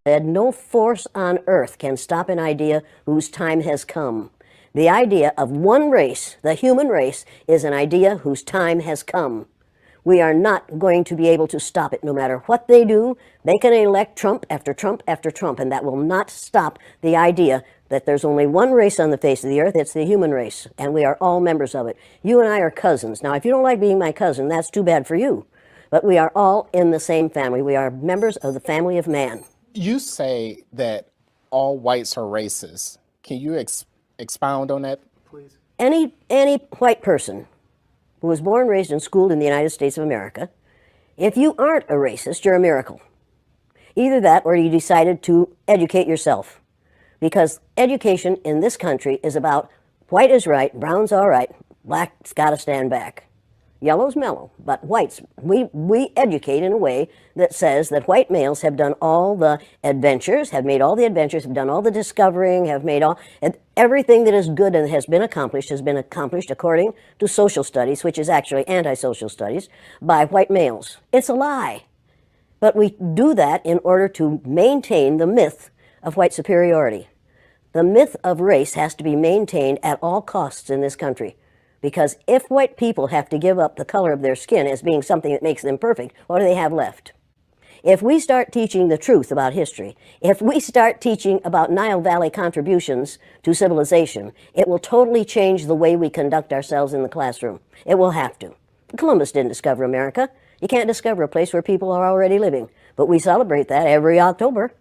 said, no force on earth can stop an idea whose time has come. The idea of one race, the human race, is an idea whose time has come. We are not going to be able to stop it no matter what they do. They can elect Trump after Trump after Trump, and that will not stop the idea that there's only one race on the face of the earth. It's the human race, and we are all members of it. You and I are cousins. Now, if you don't like being my cousin, that's too bad for you. But we are all in the same family. We are members of the family of man. You say that all whites are racist. Can you expound on that, please? Any white person who was born, raised, and schooled in the United States of America, if you aren't a racist, you're a miracle. Either that or you decided to educate yourself. Because education in this country is about white is right, brown's all right, black's got to stand back. Yellow's mellow, but whites, we educate in a way that says that white males have done all the adventures, have made all the adventures, have done all the discovering, have made all, everything that is good and has been accomplished according to social studies, which is actually anti-social studies, by white males. It's a lie. But we do that in order to maintain the myth of white superiority. The myth of race has to be maintained at all costs in this country. Because if white people have to give up the color of their skin as being something that makes them perfect, what do they have left? If we start teaching the truth about history, if we start teaching about Nile Valley contributions to civilization, it will totally change the way we conduct ourselves in the classroom. It will have to. Columbus didn't discover America. You can't discover a place where people are already living. But we celebrate that every October.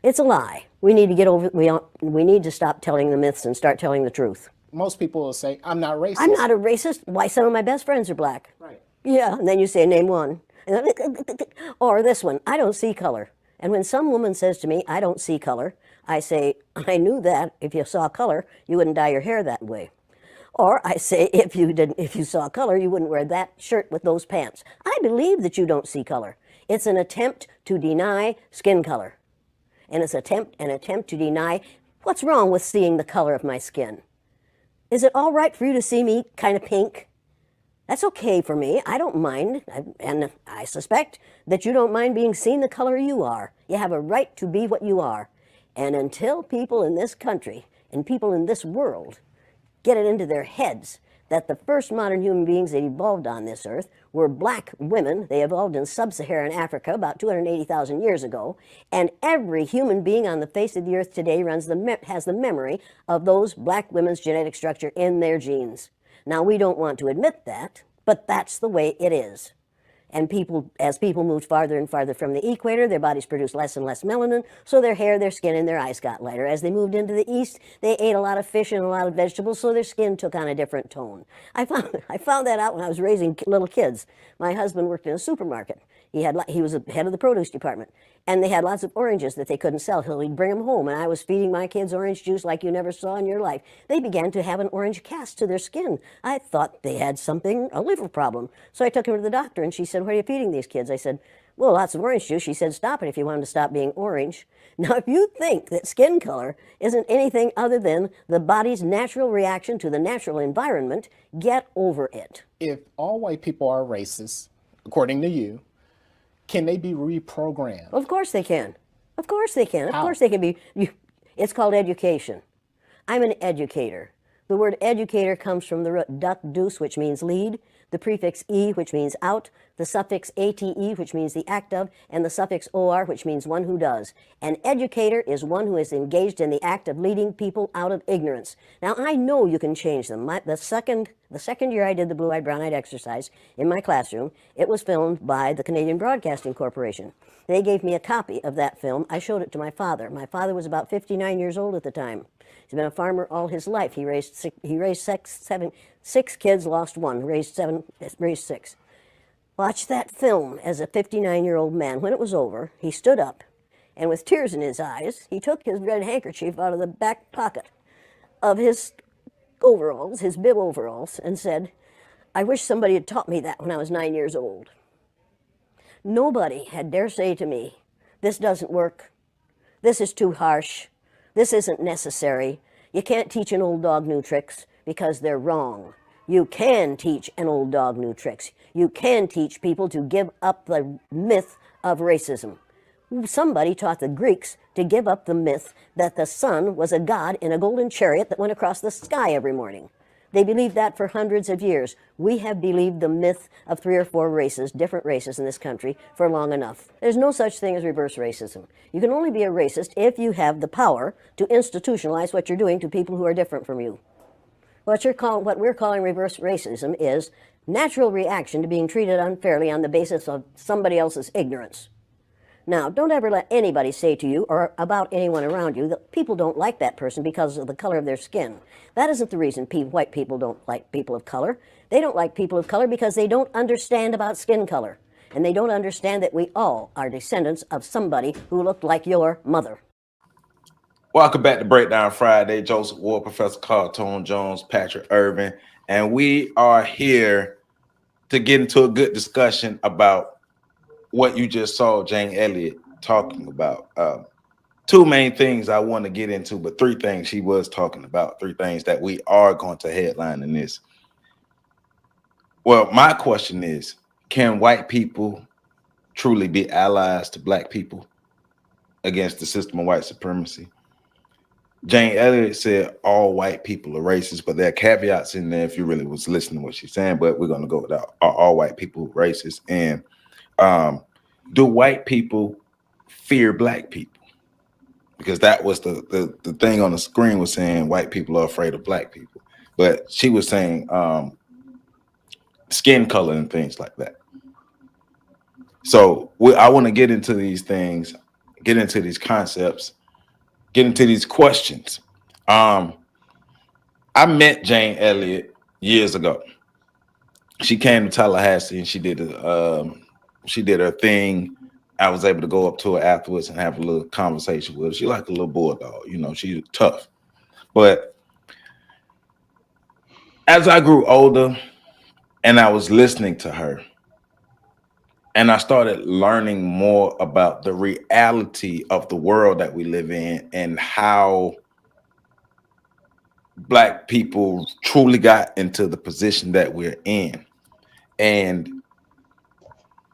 It's a lie. We need to get over, we need to stop telling the myths and start telling the truth. Most people will say, I'm not racist. I'm not a racist. Why, some of my best friends are black. Right. Yeah, and then you say, name one. Or this one, I don't see color. And when some woman says to me, I don't see color, I say, I knew that if you saw color, you wouldn't dye your hair that way. Or I say, if you saw color, you wouldn't wear that shirt with those pants. I believe that you don't see color. It's an attempt to deny skin color. And it's an attempt to deny what's wrong with seeing the color of my skin. Is it all right for you to see me kind of pink? That's okay for me. I don't mind. And I suspect that you don't mind being seen the color you are. You have a right to be what you are. And until people in this country and people in this world get it into their heads that the first modern human beings that evolved on this earth were black women. They evolved in sub-Saharan Africa about 280,000 years ago, and every human being on the face of the earth today has the memory of those black women's genetic structure in their genes. Now, we don't want to admit that, but that's the way it is. And as people moved farther and farther from the equator, their bodies produced less and less melanin, so their hair, their skin, and their eyes got lighter. As they moved into the east, they ate a lot of fish and a lot of vegetables, so their skin took on a different tone. I found that out when I was raising little kids. My husband worked in a supermarket. He was the head of the produce department, and they had lots of oranges that they couldn't sell, so he'd bring them home, and I was feeding my kids orange juice like you never saw in your life. They began to have an orange cast to their skin. I thought they had a liver problem. So I took them to the doctor, and she said, what are you feeding these kids? I said, well, lots of orange juice. She said, stop it if you want them to stop being orange. Now, if you think that skin color isn't anything other than the body's natural reaction to the natural environment, get over it. If all white people are racist, according to you, can they be reprogrammed? Of course they can. Of course they can. Of How? course they can be. It's called education. I'm an educator. The word educator comes from the root duck deuce, which means lead, the prefix e, which means out, the suffix ate, which means the act of, and the suffix or, which means one who does. An educator is one who is engaged in the act of leading people out of ignorance. Now, I know you can change them. The second year I did the blue-eyed, brown-eyed exercise in my classroom, it was filmed by the Canadian Broadcasting Corporation. They gave me a copy of that film. I showed it to my father. My father was about 59 years old at the time. He's been a farmer all his life. He raised six kids, lost one, raised six. Watched that film as a 59-year-old man. When it was over, he stood up, and with tears in his eyes, he took his red handkerchief out of the back pocket of his overalls, his bib overalls, and said, I wish somebody had taught me that when I was 9 years old. Nobody had dare say to me, this doesn't work, this is too harsh, this isn't necessary, you can't teach an old dog new tricks because they're wrong. You can teach an old dog new tricks. You can teach people to give up the myth of racism. Somebody taught the Greeks to give up the myth that the sun was a god in a golden chariot that went across the sky every morning. They believed that for hundreds of years. We have believed the myth of 3 or 4 races, different races in this country, for long enough. There's no such thing as reverse racism. You can only be a racist if you have the power to institutionalize what you're doing to people who are different from you. What we're calling reverse racism is natural reaction to being treated unfairly on the basis of somebody else's ignorance. Now, don't ever let anybody say to you or about anyone around you that people don't like that person because of the color of their skin. That isn't the reason white people don't like people of color. They don't like people of color because they don't understand about skin color. And they don't understand that we all are descendants of somebody who looked like your mother. Welcome back to Breakdown Friday. Joseph Ward, Professor Cartoon Jones, Patrick Irvin, and we are here to get into a good discussion about what you just saw Jane Elliott talking about. 2 main things I want to get into, but 3 things she was talking about, 3 things that we are going to headline in this. Well, my question is, can white people truly be allies to black people against the system of white supremacy? Jane Elliott said all white people are racist, but there are caveats in there if you really was listening to what she's saying, but we're going to go with all white people racist. And do white people fear black people? Because that was the thing on the screen was saying white people are afraid of black people, but she was saying skin color and things like that. So I want to get into these things, get into these concepts, get into these questions. I met Jane Elliott years ago. She came to Tallahassee and she did her thing. I was able to go up to her afterwards and have a little conversation with her. She like a little bulldog, you know, she's tough. But as I grew older and I was listening to her, and I started learning more about the reality of the world that we live in and how black people truly got into the position that we're in, and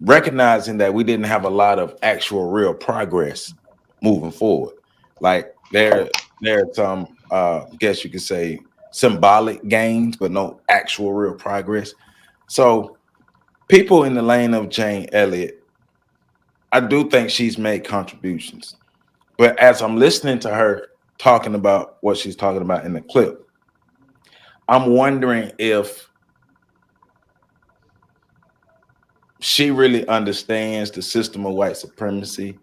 recognizing that we didn't have a lot of actual real progress moving forward. Like there's some, guess you could say, symbolic gains, but no actual real progress. So people in the lane of Jane Elliott, I do think she's made contributions. But as I'm listening to her talking about what she's talking about in the clip, I'm wondering if she really understands the system of white supremacy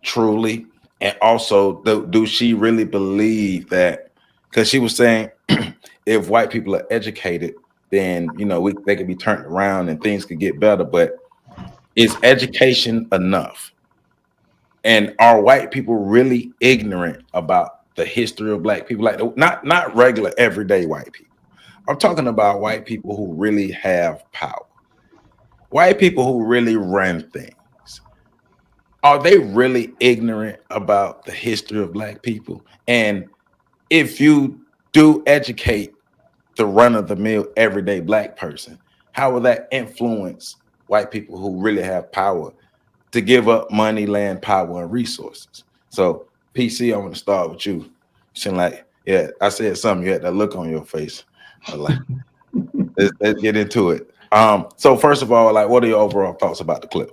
truly. And also, do she really believe that? Because she was saying if white people are educated, then, you know, they could be turned around and things could get better. But is education enough? And are white people really ignorant about the history of black people? Like not regular everyday white people. I'm talking about white people who really have power. White people who really run things. Are they really ignorant about the history of black people? And if you do educate the run-of-the-mill everyday black person, how will that influence white people who really have power to give up money, land, power, and resources? So, PC, I want to start with you. Saying like, yeah, I said something. You had that look on your face. Like, let's get into it. So first of all, like, what are your overall thoughts about the clip?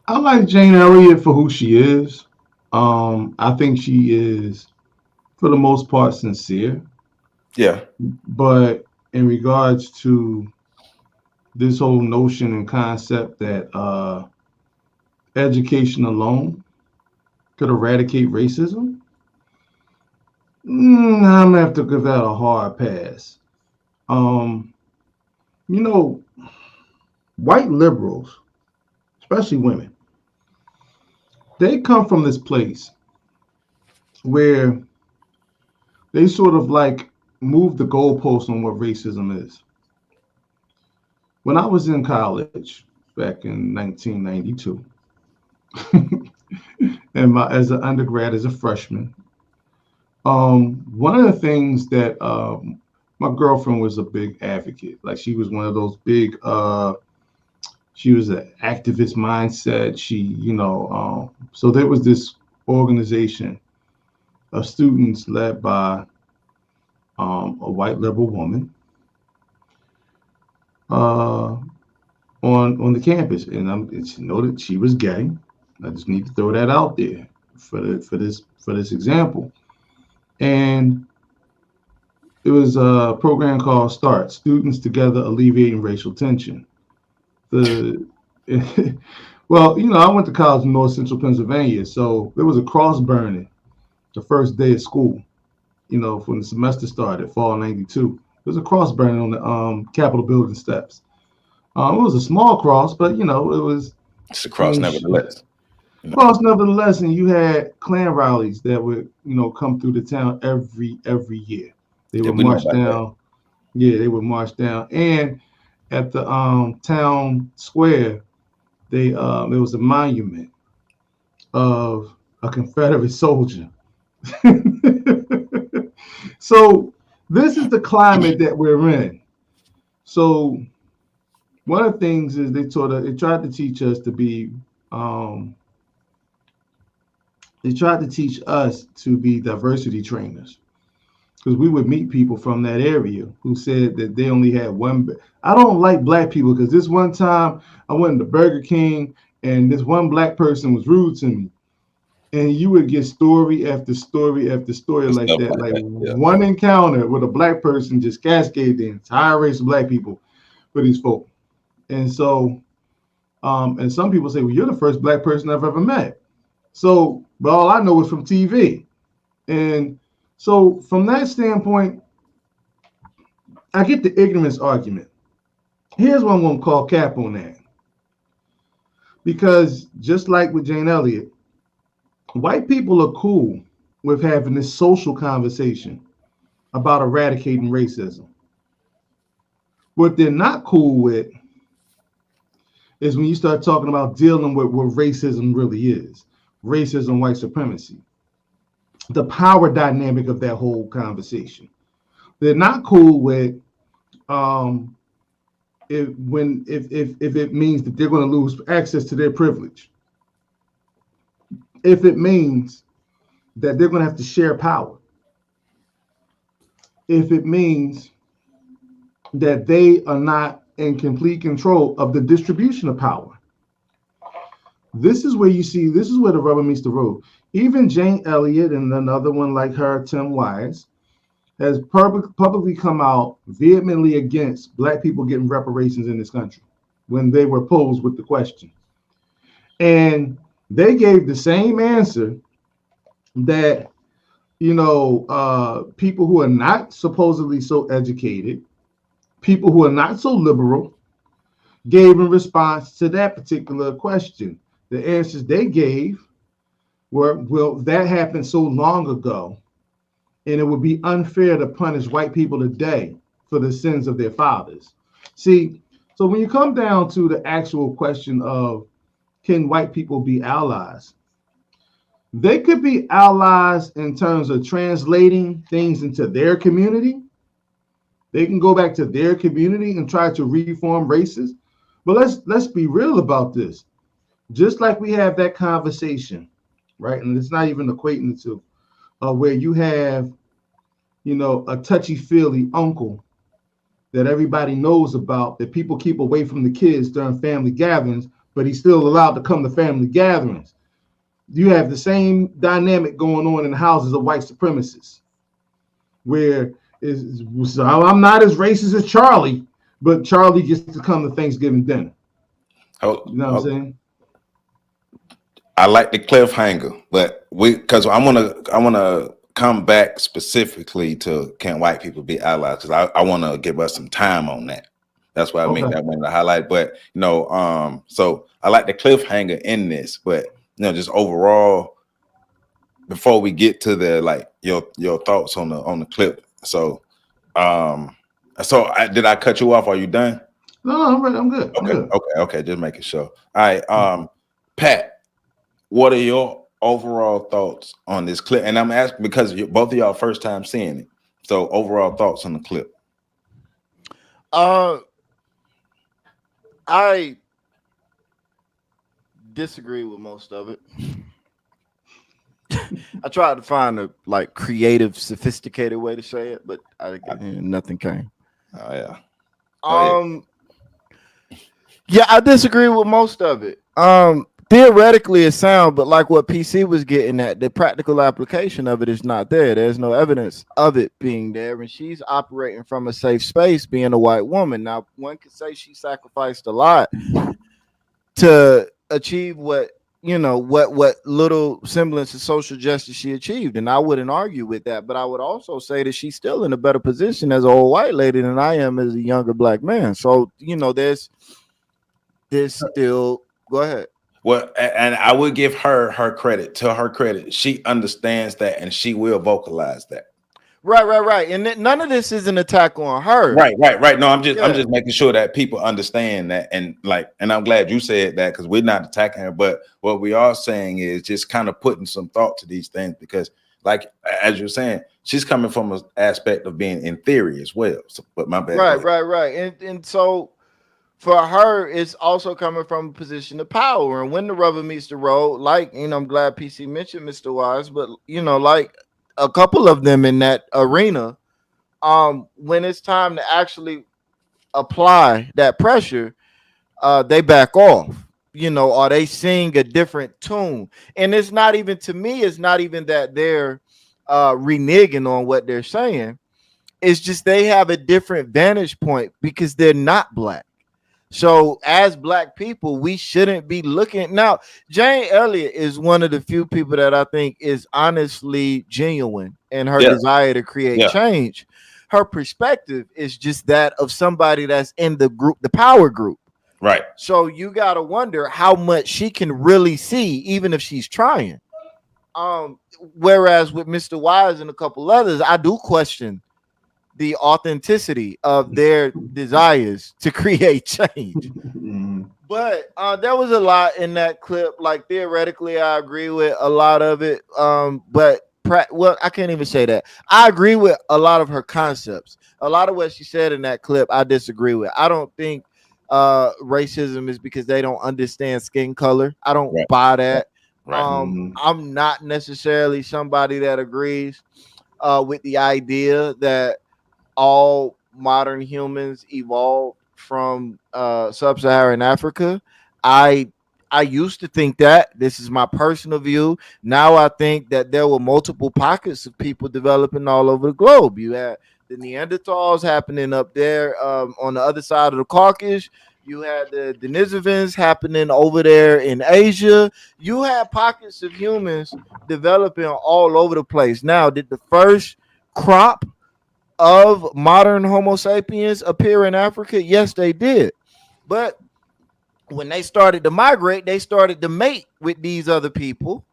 I like Jane Elliott for who she is. I think she is, for the most part, sincere. Yeah. But in regards to this whole notion and concept that education alone could eradicate racism, I'm gonna have to give that a hard pass. You know, white liberals, especially women, they come from this place where they sort of like move the goalposts on what racism is. When I was in college back in 1992, and as an undergrad, as a freshman, one of the things that my girlfriend was a big advocate. Like she was one of those big, She was an activist mindset. So there was this organization of students led by a white liberal woman uh, on the campus, and it's noted she was gay. I just need to throw that out there for this example. And it was a program called START, Students Together Alleviating Racial Tension. The well, I went to college in North Central Pennsylvania, so there was a cross burning the first day of school. When the semester started, fall '92. There was a cross burning on the Capitol building steps. It was a small cross, but it was. It's a I cross, mean, nevertheless. cross nevertheless, and you had Klan rallies that would come through the town every year. They Yeah, would we know march about that. down. Yeah, they would march down, and at the town square, there was a monument of a Confederate soldier. So this is the climate that we're in. So one of the things is they tried to teach us to be they tried to teach us to be diversity trainers, because we would meet people from that area who said that they only had one. I don't like black people, because this one time I went to Burger King and this one black person was rude to me. And you would get story after story after story And like stuff that. like Like that. Yeah. one encounter with a black person just cascaded the entire race of black people for these folk. And so, and some people say, well, you're the first black person I've ever met. So, but all I know is from TV. And so from that standpoint, I get the ignorance argument. Here's what I'm going to call cap on that. Because just like with Jane Elliott, white people are cool with having this social conversation about eradicating racism. What they're not cool with is when you start talking about dealing with what racism really is. Racism, white supremacy. The power dynamic of that whole conversation. They're not cool with if it means that they're going to lose access to their privilege. If it means that they're going to have to share power. If it means that they are not in complete control of the distribution of power. This is where the rubber meets the road. Even Jane Elliott and another one like her, Tim Wise, has publicly come out vehemently against black people getting reparations in this country when they were posed with the question. And they gave the same answer that, people who are not supposedly so educated, people who are not so liberal, gave in response to that particular question. The answers they gave were, well, that happened so long ago, and it would be unfair to punish white people today for the sins of their fathers. See, so when you come down to the actual question of, can white people be allies? They could be allies in terms of translating things into their community. They can go back to their community and try to reform races. But let's be real about this. Just like we have that conversation, right? And it's not even equating the two, where you have, a touchy-feely uncle that everybody knows about, that people keep away from the kids during family gatherings, but he's still allowed to come to family gatherings. You have the same dynamic going on in the houses of white supremacists, where I'm not as racist as Charlie, but Charlie gets to come to Thanksgiving dinner. You know what I'm saying? I like the cliffhanger, but because I want to come back specifically to, can white people be allies? Because I want to give us some time on that. That's why I mean I wanted to highlight. But so I like the cliffhanger in this, but just overall, before we get to the your thoughts on the clip. So did I cut you off? Are you done? No, I'm ready. I'm good. Okay. Just making sure. All right, Pat, what are your overall thoughts on this clip? And I'm asking because both of y'all first time seeing it. So overall thoughts on the clip. I disagree with most of it. I tried to find a like creative, sophisticated way to say it, but nothing came. Oh yeah. Yeah, I disagree with most of it. Theoretically it's sound, but like what PC was getting at, the practical application of it is not there. There's no evidence of it being there, and she's operating from a safe space being a white woman. Now, one could say she sacrificed a lot to achieve what little semblance of social justice she achieved, and I wouldn't argue with that, but I would also say that she's still in a better position as an old white lady than I am as a younger black man. So there's still, go ahead. Well, and I would give her credit. To her credit, she understands that, and she will vocalize that. Right. And none of this is an attack on her. Right. No, I'm just making sure that people understand that, and I'm glad you said that, because we're not attacking her, but what we are saying is just kind of putting some thought to these things, because, like as you're saying, she's coming from an aspect of being in theory as well. So, but my bad. Right. And so for her, it's also coming from a position of power, and when the rubber meets the road, I'm glad PC mentioned Mr. Wise, but like a couple of them in that arena, when it's time to actually apply that pressure, they back off, or they sing a different tune. And it's not even, to me, it's not even that they're reneging on what they're saying. It's just they have a different vantage point because they're not black. So as black people, we shouldn't be looking. Now, Jane Elliott is one of the few people that I think is honestly genuine in her desire to create change. Her perspective is just that of somebody that's in the group, the power group. Right. So you got to wonder how much she can really see, even if she's trying. Whereas with Mr. Wise and a couple others, I do question the authenticity of their desires to create change. But there was a lot in that clip. Like, theoretically, I agree with a lot of it. But I can't even say that. I agree with a lot of her concepts. A lot of what she said in that clip, I disagree with. I don't think racism is because they don't understand skin color. I don't buy that. I'm not necessarily somebody that agrees with the idea that all modern humans evolved from sub-Saharan Africa. I used to think that. This is my personal view. Now I think that there were multiple pockets of people developing all over the globe. You had the Neanderthals happening up there on the other side of the Caucasus. You had the Denisovans happening over there in Asia. You had pockets of humans developing all over the place. Now, did the first crop of modern Homo sapiens appear in Africa? Yes, they did. But when they started to migrate, they started to mate with these other people,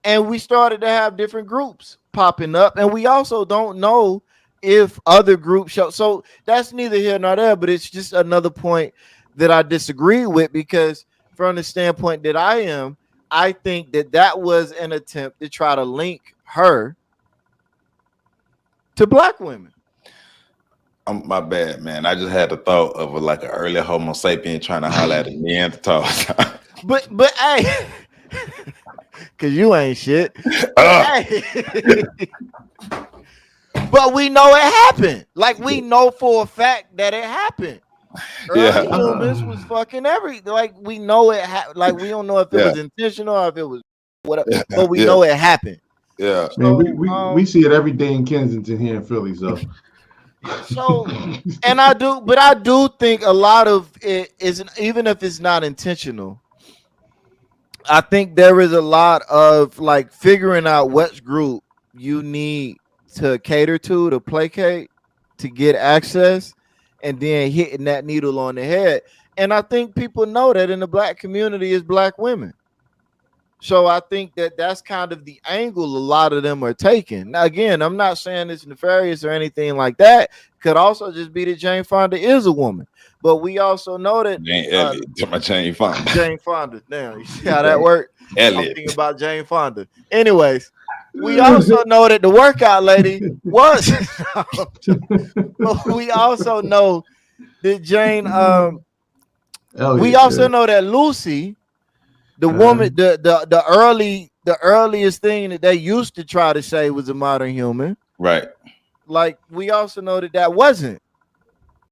and we started to have different groups popping up. And we also don't know if other groups show. So that's neither here nor there, but it's just another point that I disagree with, because from the standpoint that I think that was an attempt to try to link her to black women. My bad, man. I just had the thought of like an early Homo sapien trying to holler at a Neanderthal. but hey, because you ain't shit. But we know it happened. Like, we know for a fact that it happened. Early humans was fucking everything. Like, we know it happened. Like, we don't know if it was intentional or if it was whatever, but we know it happened. Yeah. So, man, we see it every day in Kensington here in Philly. So and I do think a lot of it isn't, even if it's not intentional. I think there is a lot of like figuring out what group you need to cater to placate, to get access, and then hitting that needle on the head. And I think people know that in the black community is black women. So I think that's kind of the angle a lot of them are taking. Now, again, I'm not saying it's nefarious or anything like that. Could also just be that Jane Fonda is a woman. But we also know that Jane Fonda. Jane Fonda. Damn, you see how that worked? Elliot. I'm thinking about Jane Fonda. Anyways, we also know that the workout lady was. But we also know that Jane. We also know that Lucy The woman, the earliest thing that they used to try to say was a modern human. Right. Like we also know that wasn't.